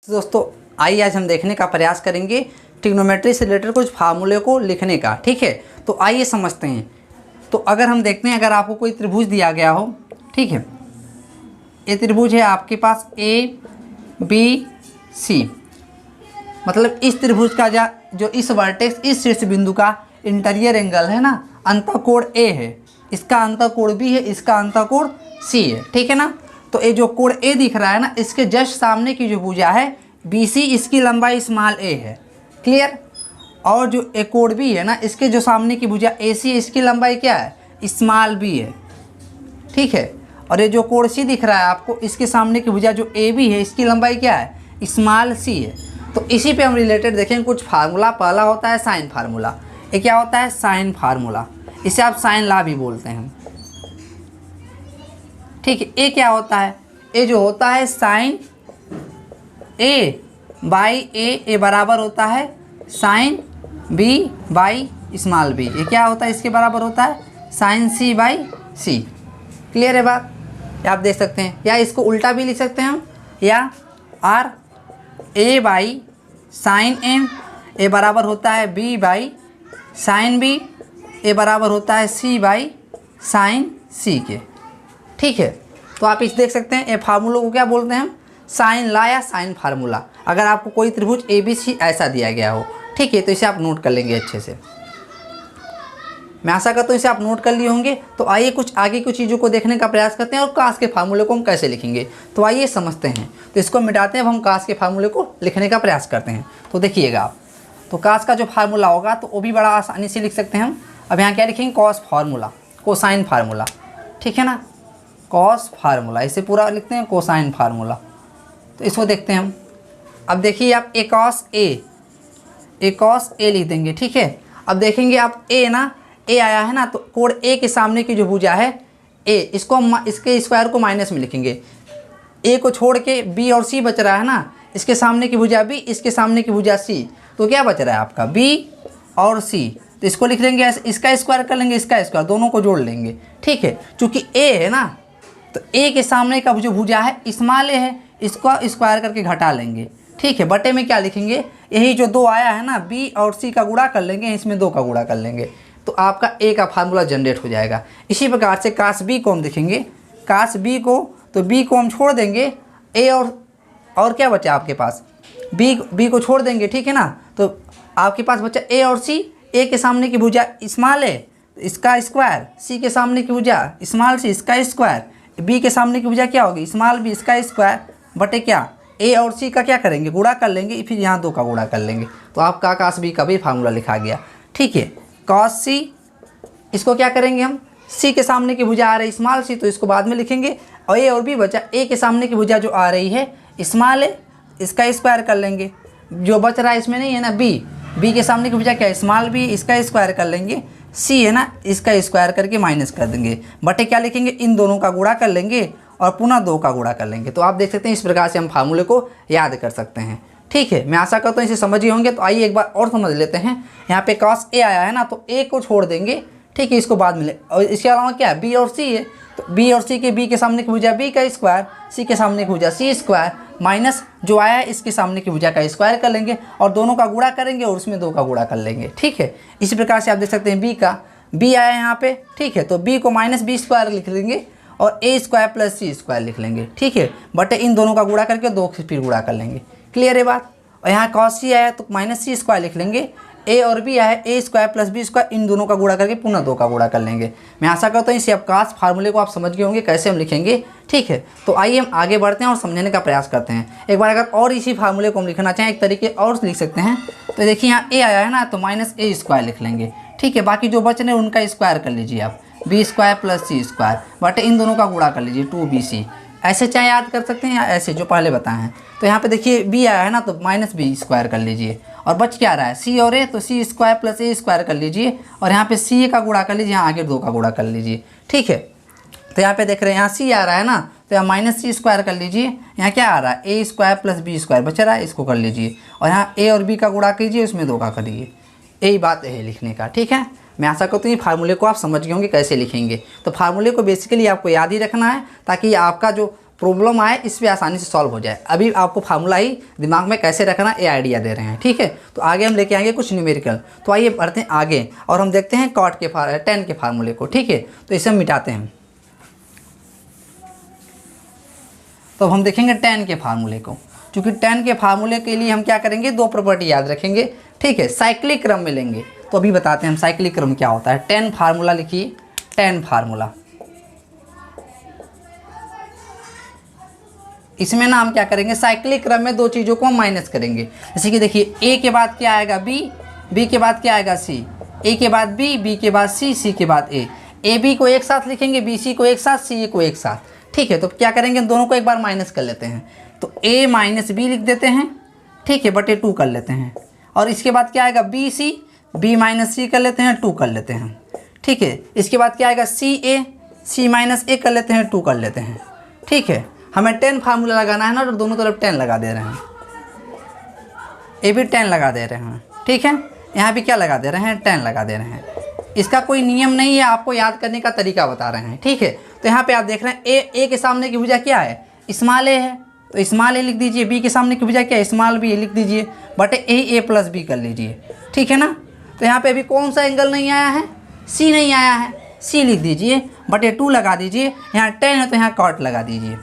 तो दोस्तों आइए आज हम देखने का प्रयास करेंगे ट्रिग्नोमेट्री से रिलेटेड कुछ फार्मूले को लिखने का। ठीक है, तो आइए समझते हैं। तो अगर हम देखते हैं, अगर आपको कोई त्रिभुज दिया गया हो, ठीक है, ये त्रिभुज है आपके पास ए बी सी, मतलब इस त्रिभुज का जो इस वर्टेक्स इस शीर्ष बिंदु का इंटीरियर एंगल है ना, अंतःकोण ए है, इसका अंतःकोण बी है, इसका अंतःकोण सी है। ठीक है ना, तो ये जो कोण ए दिख रहा है ना, इसके जस्ट सामने की जो भुजा है BC, इसकी लंबाई स्मॉल a है। क्लियर। और जो एक कोण बी है ना, इसके जो सामने की भुजा AC, इसकी लंबाई क्या है, स्मॉल b है। ठीक है, और ये जो कोण C दिख रहा है आपको, इसके सामने की भुजा जो AB है, इसकी लंबाई क्या है, स्मॉल c है। तो इसी पे हम रिलेटेड देखेंगे कुछ फार्मूला। पहला होता है साइन फार्मूला। ये क्या होता है, साइन फार्मूला, इसे आप साइन लॉ भी बोलते हैं। ठीक है, ए क्या होता है, ए जो होता है साइन ए बाई ए बराबर होता है sine B by small B. ये क्या होता है, इसके बराबर होता है sine C by C. Clear है बात, या आप देख सकते हैं, या इसको उल्टा भी लिख सकते हैं हम, या or A by sine M, A बराबर होता है B by sine B, A बराबर होता है सी बाई साइन सी के। ठीक है, तो आप इस देख सकते हैं, ये फार्मूलों को क्या बोलते हैं हम, साइन लॉ या साइन फार्मूला। अगर आपको कोई त्रिभुज ABC ऐसा दिया गया हो, ठीक है, तो इसे आप नोट कर लेंगे अच्छे से। मैं आशा करता हूँ इसे आप नोट कर लिए होंगे। तो आइए कुछ आगे कुछ चीज़ों को देखने का प्रयास करते हैं और कास के फार्मूले को हम कैसे लिखेंगे, तो आइए समझते हैं। तो इसको मिटाते हैं, अब हम कास के फार्मूले को लिखने का प्रयास करते हैं। तो देखिएगा आप, तो कास का जो फार्मूला होगा तो वो भी बड़ा आसानी से लिख सकते हैं हम। अब यहाँ क्या लिखेंगे, कॉस फार्मूला, कोसाइन फार्मूला। ठीक है ना, कॉस फार्मूला, इसे पूरा लिखते हैं कोसाइन फार्मूला। तो इसको देखते हैं हम। अब देखिए आप ए कॉस ए लिख देंगे। ठीक है, अब देखेंगे आप ए ना, ए आया है ना, तो कोण ए के सामने की जो भुजा है ए, इसको हम इसके स्क्वायर को माइनस में लिखेंगे। ए को छोड़ के बी और सी बच रहा है ना, इसके सामने की भुजा बी, इसके सामने की भुजा सी, तो क्या बच रहा है आपका बी और सी। तो इसको लिख लेंगे ऐसे, इसका स्क्वायर कर लेंगे, इसका स्क्वायर, दोनों को जोड़ लेंगे। ठीक है, चूँकि ए है ना, तो ए के सामने का जो भुजा है स्मॉल ए है, इसको स्क्वायर करके घटा लेंगे। ठीक है, बटे में क्या लिखेंगे, यही जो दो आया है ना, बी और सी का गुणा कर लेंगे, इसमें दो का गुणा कर लेंगे, तो आपका ए का फार्मूला जनरेट हो जाएगा। इसी प्रकार से कास बी को हम देखेंगे, कास बी को, तो बी को हम छोड़ देंगे, ए और क्या बचा आपके पास, बी को छोड़ देंगे। ठीक है ना, तो आपके पास बचा ए और सी। ए के सामने की भुजा स्मॉल है, इसका स्क्वायर, सी के सामने की भुजा स्मॉल सी, इसका स्क्वायर, बी के सामने की भुजा क्या होगी, स्मॉल बी, इसका स्क्वायर, बटे क्या, ए और सी का क्या करेंगे, गुणा कर लेंगे, फिर यहाँ दो का गुणा कर लेंगे, तो आपका कास बी का भी फार्मूला लिखा गया। ठीक है, कॉस सी, इसको क्या करेंगे हम, सी के सामने की भुजा आ रही स्मॉल सी, तो इसको बाद में लिखेंगे, और ए और बी बचा, ए के सामने की भुजा जो आ रही है स्मॉल है, इसका स्क्वायर कर लेंगे, जो बच रहा है इसमें नहीं है ना बी के सामने की भुजा क्या है, स्मॉल बी, इसका स्क्वायर कर लेंगे, सी है ना, इसका स्क्वायर करके माइनस कर देंगे, बटे क्या लिखेंगे, इन दोनों का गुणा कर लेंगे और पुनः दो का गुणा कर लेंगे। तो आप देख सकते हैं इस प्रकार से हम फार्मूले को याद कर सकते हैं। ठीक है, मैं आशा करता हूँ इसे समझ ही होंगे। तो आइए एक बार और समझ लेते हैं। यहाँ पे कॉस ए आया है ना, तो ए को छोड़ देंगे। ठीक है, इसको बाद में और इसके अलावा क्या है, बी और सी है, तो बी और सी के, बी के सामने की भुजा बी का स्क्वायर, सी के सामने की भुजा सी स्क्वायर, माइनस जो आया है इसके सामने की भुजा का स्क्वायर कर लेंगे और दोनों का गुणा करेंगे और उसमें दो का गुणा कर लेंगे। ठीक है, इसी प्रकार से आप देख सकते हैं बी आया है यहाँ पे। ठीक है, तो बी को माइनस बी स्क्वायर लिख लेंगे और ए स्क्वायर प्लस सी स्क्वायर लिख लेंगे। ठीक है, बटे इन दोनों का गुणा करके दो फिर गुणा कर लेंगे। क्लियर है बात। और यहाँ कॉस सी आया तो माइनस सी स्क्वायर लिख लेंगे, ए और बी आया है A square plus B square, इन दोनों का गुणा करके पुनः दो का गुणा कर लेंगे। मैं आशा करता हूँ इसे आप कास फार्मूले को आप समझ गए होंगे कैसे हम लिखेंगे। ठीक है, तो आइए हम आगे बढ़ते हैं और समझने का प्रयास करते हैं। एक बार अगर और इसी फार्मूले को हम लिखना चाहें एक तरीके और लिख सकते हैं, तो देखिए यहाँ ए आया है ना, तो माइनस ए स्क्वायर लिख लेंगे। ठीक है, बाकी जो बच रहे हैं उनका स्क्वायर कर लीजिए आप, B square plus C square, बटे इन दोनों का गुणा कर लीजिए 2bc। ऐसे चाहे याद कर सकते हैं या ऐसे जो पहले बताए हैं। तो यहाँ पे देखिए बी आया है ना, तो माइनस बी स्क्वायर कर लीजिए और बच क्या रहा है सी और ए, तो सी स्क्वायर प्लस ए स्क्वायर कर लीजिए और यहाँ पे सी का गुणा कर लीजिए, यहाँ आगे दो का गुणा कर लीजिए। ठीक है, तो यहाँ पे देख रहे हैं यहाँ सी आ रहा है ना, तो यहाँ माइनस सी स्क्वायर कर लीजिए, यहाँ क्या आ रहा है A square plus B square बच रहा है, इसको कर लीजिए और यहाँ ए और बी का गुणा कीजिए, उसमें दो का करिए। यही बात है लिखने का। ठीक है, मैं आशा करता हूँ ये फार्मूले को आप समझ गए होंगे कैसे लिखेंगे। तो फार्मूले को बेसिकली आपको याद ही रखना है ताकि आपका जो प्रॉब्लम आए इस पर आसानी से सॉल्व हो जाए। अभी आपको फार्मूला ही दिमाग में कैसे रखना ये आइडिया दे रहे हैं, ठीक है। तो आगे हम लेके आएंगे कुछ न्यूमेरिकल। तो आइए बढ़ते हैं आगे और हम देखते हैं कॉट के tan के फार्मूले को, ठीक है। तो इसे हम मिटाते हैं। तो हम देखेंगे tan के फार्मूले को। क्योंकि tan के फार्मूले के लिए हम क्या करेंगे, 2 प्रॉपर्टी याद रखेंगे, ठीक है। साइक्लिक क्रम में लेंगे। तो अभी बताते हैं हम साइक्लिक क्रम क्या होता है। tan फार्मूला लिखिए, tan फार्मूला। इसमें ना हम क्या करेंगे, साइक्लिक क्रम में 2 चीज़ों को हम माइनस करेंगे। जैसे कि देखिए a के बाद क्या आएगा b, b के बाद क्या आएगा c, a के बाद b, b के बाद c, c के बाद a b को एक साथ लिखेंगे, b c को एक साथ, c a को एक साथ, ठीक है। तो क्या करेंगे, दोनों को एक बार माइनस कर लेते हैं। तो a माइनस बी लिख देते हैं, ठीक है, बटे 2 कर लेते हैं। और इसके बाद क्या आएगा b c, b माइनस सी कर लेते हैं, 2 कर लेते हैं, ठीक है। इसके बाद क्या आएगा c a, c minus a कर लेते हैं, 2 कर लेते हैं, ठीक है। हमें tan फार्मूला लगाना है ना, तो दोनों तरफ tan लगा दे रहे हैं। ये भी tan लगा दे रहे हैं, ठीक है। यहाँ भी क्या लगा दे रहे हैं, tan लगा दे रहे हैं। इसका कोई नियम नहीं है, आपको याद करने का तरीका बता रहे हैं, ठीक है। तो यहाँ पे आप देख रहे हैं a के सामने की भुजा क्या है, स्मॉल a है, तो स्मॉल a लिख दीजिए। b के सामने की भुजा क्या है, स्मॉल b लिख दीजिए, बटे a प्लस b कर लीजिए, ठीक है ना। तो यहाँ पे अभी कौन सा एंगल नहीं आया है, c नहीं आया है, c लिख दीजिए, बटे 2 लगा दीजिए। यहाँ tan है तो यहाँ cot लगा दीजिए।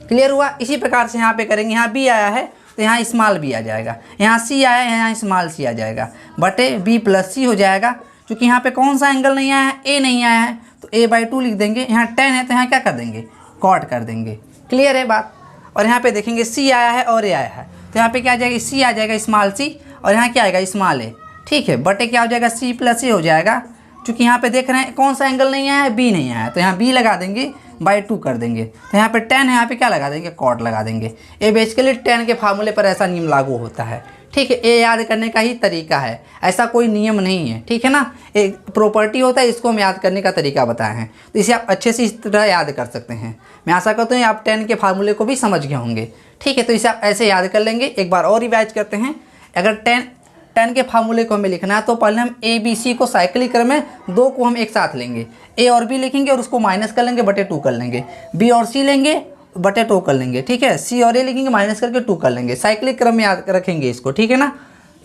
क्लियर हुआ। इसी प्रकार से यहाँ पे करेंगे, यहाँ b आया है तो यहाँ स्मॉल b आ जाएगा, यहाँ c आया है यहाँ स्मॉल c आ जाएगा, बटे b प्लस c हो जाएगा। क्योंकि यहाँ पे कौन सा एंगल नहीं आया है, a नहीं आया है, तो a/2 लिख देंगे। यहाँ tan है तो यहाँ क्या कर देंगे, cot कर देंगे। क्लियर है बात। और यहाँ पे देखेंगे c आया है और a आया है, तो यहाँ पे क्या आ जाएगा, c आ जाएगा स्मॉल c, और यहाँ क्या आएगा स्मॉल a, ठीक है, बटे क्या हो जाएगा, c प्लस a हो जाएगा। क्योंकि यहाँ पे देख रहे हैं कौन सा एंगल नहीं आया है, b नहीं आया है, तो यहाँ b लगा देंगे, बाई 2 कर देंगे। तो यहाँ पे tan है, यहाँ पे क्या लगा देंगे, कॉट लगा देंगे। ये बेसिकली tan के फार्मूले पर ऐसा नियम लागू होता है, ठीक है। ये याद करने का ही तरीका है, ऐसा कोई नियम नहीं है, ठीक है ना। एक प्रॉपर्टी होता है, इसको हम याद करने का तरीका बताए हैं, तो इसे आप अच्छे से इस तरह याद कर सकते हैं। मैं आशा करता हूँ आप tan के फार्मूले को भी समझ गए होंगे, ठीक है। तो इसे आप ऐसे याद कर लेंगे। एक बार और रिवाइज करते हैं। अगर tan के फार्मूले को हमें लिखना है तो पहले हम a b c को साइक्लिक क्रम में 2 को हम एक साथ लेंगे, a और b लिखेंगे और उसको माइनस कर लेंगे, बटे 2 कर लेंगे। b और c लेंगे, बटे 2 कर लेंगे, ठीक है। c और a लिखेंगे, माइनस करके 2 कर लेंगे। साइक्लिक क्रम में याद रखेंगे इसको, ठीक है ना।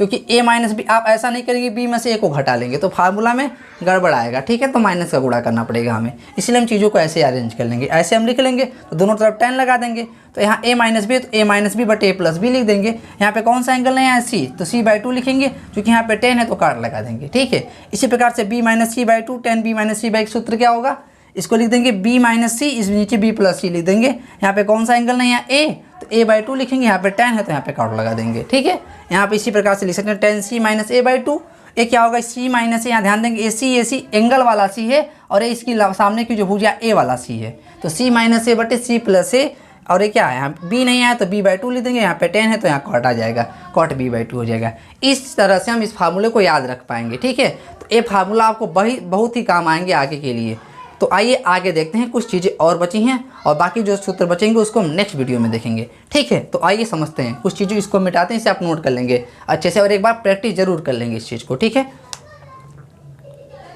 क्योंकि a माइनस b, आप ऐसा नहीं करेंगे b में से a को घटा लेंगे तो फार्मूला में गड़बड़ आएगा, ठीक है। तो माइनस का गुणा करना पड़ेगा हमें, इसलिए हम चीज़ों को ऐसे अरेंज कर लेंगे। ऐसे हम लिख लेंगे तो दोनों तरफ tan लगा देंगे। तो यहाँ a माइनस बी, तो a माइनस बी बटे a प्लस बी लिख देंगे। यहाँ पे कौन सा एंगल नहीं है, c, तो c/2 लिखेंगे। क्योंकि यहाँ पे tan है तो काट लगा देंगे, ठीक है। इसी प्रकार से b minus c/2, tan b minus c/, सूत्र क्या होगा, इसको लिख देंगे b माइनस सी, इस नीचे b प्लस सी लिख देंगे। यहाँ पे कौन सा एंगल नहीं है, a, तो a/2 लिखेंगे। यहाँ पे tan है तो यहाँ पे काट लगा देंगे, ठीक है। यहाँ पे इसी प्रकार से लिख सकते हैं tan c माइनस a/2। ये क्या होगा, c माइनस, यहाँ ध्यान देंगे ac एंगल वाला c है और ये इसकी सामने की जो भुजा a वाला c है, तो c माइनस a बटे c प्लस a। और ये क्या है, यहाँ b नहीं आया तो b/2 लिख देंगे। यहाँ पे tan है तो यहाँ cot आ जाएगा, cot b/2 हो जाएगा। इस तरह से हम इस फार्मूले को याद रख पाएंगे, ठीक है। तो ये फार्मूला आपको बहुत ही काम आएंगे आगे के लिए। तो आइए आगे देखते हैं, कुछ चीज़ें और बची हैं और बाकी जो सूत्र बचेंगे उसको हम नेक्स्ट वीडियो में देखेंगे, ठीक है। तो आइए समझते हैं, कुछ चीज़ें इसको मिटाते हैं, इसे आप नोट कर लेंगे अच्छे से और एक बार प्रैक्टिस जरूर कर लेंगे इस चीज़ को, ठीक है।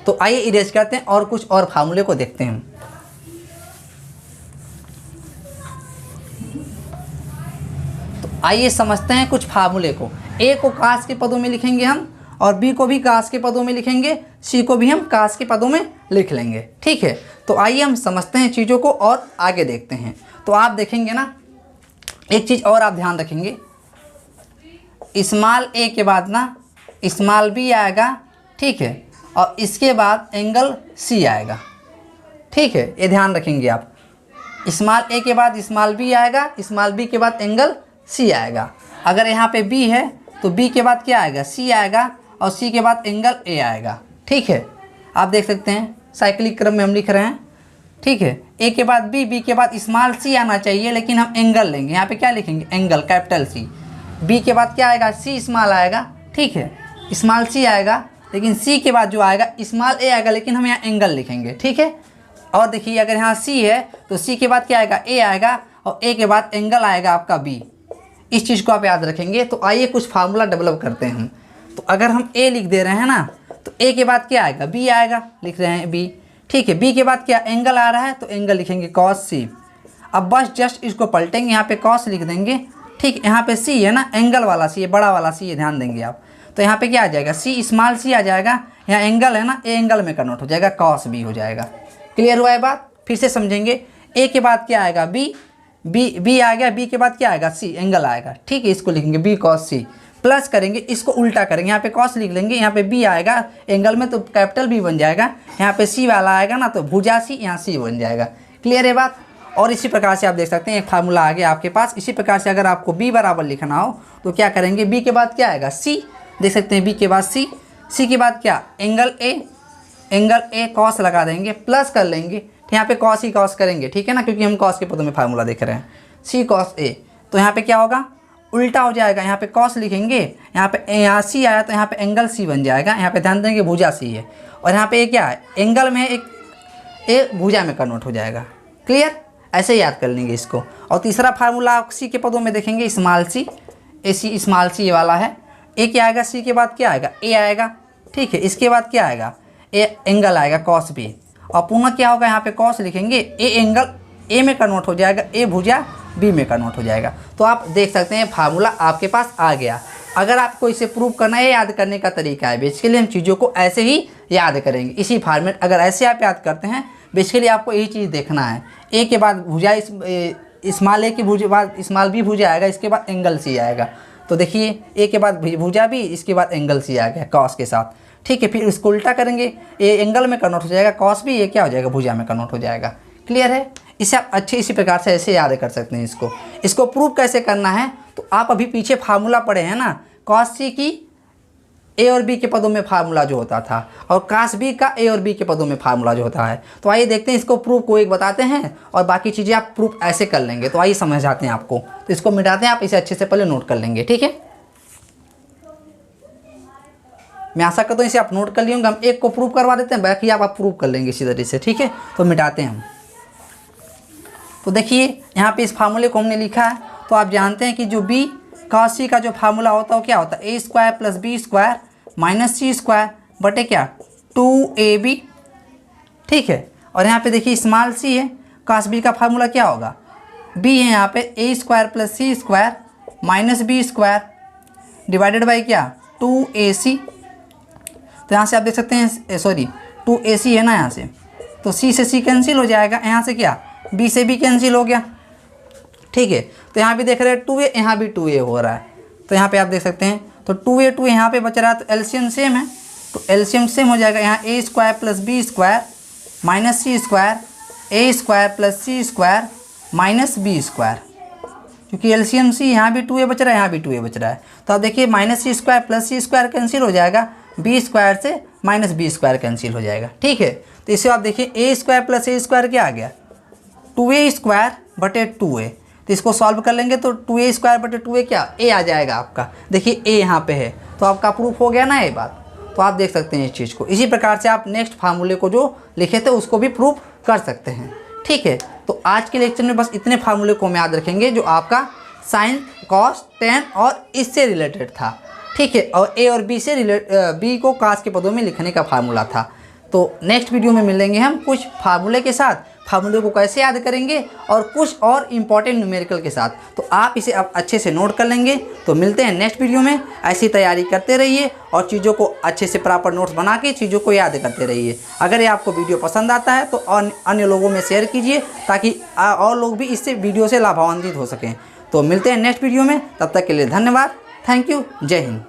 तो आइए इरेज करते हैं और कुछ और फार्मूले को देखते हैं। तो आइए समझते हैं कुछ फार्मूले को। ए को काश के पदों में लिखेंगे हम, और बी को भी काश के पदों में लिखेंगे, सी को भी हम काश के पदों में लिख लेंगे, ठीक है। तो आइए हम समझते हैं चीज़ों को और आगे देखते हैं। तो आप देखेंगे ना, एक चीज़ और आप ध्यान रखेंगे, स्मॉल a के बाद ना स्मॉल b आएगा, ठीक है, और इसके बाद एंगल c आएगा, ठीक है। ये ध्यान रखेंगे आप, स्मॉल a के बाद स्मॉल b आएगा, स्मॉल b के बाद एंगल c आएगा। अगर यहाँ पे b है तो b के बाद क्या आएगा, c आएगा, और c के बाद एंगल a आएगा, ठीक है। आप देख सकते हैं साइक्लिक क्रम में हम लिख रहे हैं, ठीक है। a के बाद b, b के बाद स्मॉल c आना चाहिए, लेकिन हम एंगल लेंगे। यहाँ पे क्या लिखेंगे, एंगल कैपिटल C। b के बाद क्या आएगा, c स्मॉल आएगा, ठीक है, स्मॉल c आएगा, लेकिन c के बाद जो आएगा स्मॉल a आएगा, लेकिन हम यहाँ एंगल लिखेंगे, ठीक है। और देखिए अगर यहाँ c है तो c के बाद क्या आएगा, a आएगा, और a के बाद एंगल आएगा आपका b। इस चीज़ को आप याद रखेंगे। तो आइए कुछ फार्मूला डेवलप करते हैं हम। तो अगर हम a लिख दे रहे हैं ना, तो a के बाद क्या आएगा, b आएगा, लिख रहे हैं b, ठीक है। b के बाद क्या एंगल आ रहा है तो एंगल लिखेंगे cos c। अब बस जस्ट इसको पलटेंगे, यहाँ पे कॉस लिख देंगे। ठीक, यहाँ पे सी है ना, एंगल वाला सी है, बड़ा वाला सी है, ध्यान देंगे आप। तो यहाँ पे क्या आ जाएगा, सी स्मॉल सी आ जाएगा। यहाँ एंगल है ना, ए एंगल में कन्वर्ट हो जाएगा, कॉस बी हो जाएगा। क्लियर हुआ है बात? फिर से समझेंगे। ए के बाद क्या आएगा, बी, बी आ गया, बी के बाद क्या आएगा, सी एंगल आएगा। ठीक है, इसको लिखेंगे बी कॉस सी, प्लस करेंगे, इसको उल्टा करेंगे, यहाँ पे कॉस लिख लेंगे, यहाँ पे बी आएगा एंगल में तो कैपिटल बी बन जाएगा, यहाँ पे सी वाला आएगा ना तो भुजा सी, यहाँ सी बन जाएगा। क्लियर है बात? और इसी प्रकार से आप देख सकते हैं एक फार्मूला आ गया आपके पास। इसी प्रकार से अगर आपको बी बराबर लिखना हो तो क्या करेंगे, बी के बाद क्या आएगा, सी, देख सकते हैं बी के बाद सी, सी के बाद क्या, एंगल ए कॉस लगा देंगे, प्लस कर लेंगे, यहाँ पे कॉस ही कॉस करेंगे। ठीक है ना, क्योंकि हम कॉस के पदों में फार्मूला देख रहे हैं, सी कॉस ए। तो यहाँ पे क्या होगा, उल्टा हो जाएगा, यहाँ पे कॉस लिखेंगे, यहाँ पे यहाँ सी आया तो यहाँ पे एंगल सी बन जाएगा। यहाँ पे ध्यान देंगे भुजा सी है, और यहाँ पे क्या है, एंगल में एक ए भुजा में कन्वर्ट हो जाएगा। क्लियर? ऐसे याद कर लेंगे इसको। और तीसरा फार्मूला आप सी के पदों में देखेंगे, स्मॉल सी, ए सी स्मॉल सी ये वाला है। ए क्या आएगा, सी के बाद क्या आएगा, ए आएगा। ठीक है, इसके बाद क्या आएगा, ए एंगल आएगा कॉस बी, और पुनः क्या होगा, यहाँ पे कॉस लिखेंगे, ए एंगल ए में कन्वर्ट हो जाएगा, ए भुजा बी में कन्वर्ट हो जाएगा। तो आप देख सकते हैं फार्मूला आपके पास आ गया। अगर आपको इसे प्रूव करना है, याद करने का तरीका है, बेसिकली हम चीज़ों को ऐसे ही याद करेंगे, इसी फॉर्मेट। अगर ऐसे आप याद करते हैं, बेसिकली आपको यही चीज़ देखना है, ए के बाद भुजा स्मॉल ए की भुजा बाद स्मॉल बी भुजा आएगा, इसके बाद एंगल सी आएगा। तो देखिए ए के बाद भुजा बी, इसके बाद एंगल सी आ गया कॉस के साथ। ठीक है, फिर इसको उल्टा करेंगे, ए एंगल में कन्वर्ट हो जाएगा कॉस बी, ये क्या हो जाएगा, भुजा में कन्वर्ट हो जाएगा। क्लियर है? इसे आप अच्छे इसी प्रकार से ऐसे याद कर सकते हैं। इसको प्रूव कैसे करना है, तो आप अभी पीछे फार्मूला पढ़े हैं ना, कॉस सी की ए और बी के पदों में फार्मूला जो होता था, और कास बी का ए और बी के पदों में फार्मूला जो होता है। तो आइए देखते हैं, इसको प्रूफ को एक बताते हैं और बाकी चीज़ें आप प्रूफ ऐसे कर लेंगे। तो आइए समझाते हैं आपको। तो इसको मिटाते हैं, आप इसे अच्छे से पहले नोट कर लेंगे। ठीक है, मैं आशा करता हूँ इसे आप नोट कर लिए होंगे। हम एक को प्रूव करवा देते हैं, बाकी आप प्रूव कर लेंगे इसी तरीके से। ठीक है, तो मिटाते हैं हम। तो देखिए यहाँ पे इस फार्मूले को हमने लिखा है। तो आप जानते हैं कि जो बी कॉस सी का जो फार्मूला होता है वो क्या होता है, A square plus B square minus C square बटे क्या, 2ab। ठीक है, और यहाँ पे देखिए स्मॉल सी है, कॉस बी का फार्मूला क्या होगा, बी है यहाँ पे A square plus C square minus B square divided by क्या, 2ac। तो यहाँ से आप देख सकते हैं, सॉरी 2ac है ना यहाँ से, तो c से c कैंसिल हो जाएगा, यहाँ से क्या b से b कैंसिल हो गया। ठीक है, तो यहाँ भी देख रहे हैं 2a, यहाँ भी 2a हो रहा है। तो यहाँ पे आप देख सकते हैं, तो 2a 2 यहाँ पे बच रहा है, तो एलसीएम सेम है, तो एलसीएम सेम हो जाएगा। यहाँ A square plus B square minus C square, A square plus C square minus B square, क्योंकि एलसीएम सी यहाँ भी 2a बच रहा है, यहाँ भी 2a बच रहा है। तो आप देखिए minus C square plus C square cancel हो जाएगा, बी स्क्वायर से माइनस बी स्क्वायर कैंसिल हो जाएगा। ठीक है, तो इसे आप देखिए ए स्क्वायर प्लस ए स्क्वायर क्या आ गया, 2a स्क्वायर बटे 2a। तो इसको सॉल्व कर लेंगे तो 2a स्क्वायर बटे 2a क्या, a आ जाएगा आपका। देखिए a यहाँ पे है, तो आपका प्रूफ हो गया ना ये बात। तो आप देख सकते हैं इस चीज़ को। इसी प्रकार से आप नेक्स्ट फार्मूले को जो लिखे थे उसको भी प्रूफ कर सकते हैं। ठीक है, तो आज के लेक्चर में बस इतने फार्मूले को हम याद रखेंगे जो आपका साइन कॉस टेन और इससे रिलेटेड था। ठीक है, और ए और बी से बी को कास के पदों में लिखने का फार्मूला था। तो नेक्स्ट वीडियो में मिलेंगे हम कुछ फार्मूले के साथ, फार्मूले को कैसे याद करेंगे और कुछ और इम्पॉर्टेंट न्यूमेरिकल के साथ। तो आप इसे अब अच्छे से नोट कर लेंगे। तो मिलते हैं नेक्स्ट वीडियो में। ऐसी तैयारी करते रहिए और चीज़ों को अच्छे से प्रॉपर नोट्स बना के चीज़ों को याद करते रहिए। अगर ये आपको वीडियो पसंद आता है तो अन्य लोगों में शेयर कीजिए, ताकि और लोग भी इससे वीडियो से लाभान्वित हो सकें। तो मिलते हैं नेक्स्ट वीडियो में, तब तक के लिए धन्यवाद। Thank you. जय हिंद।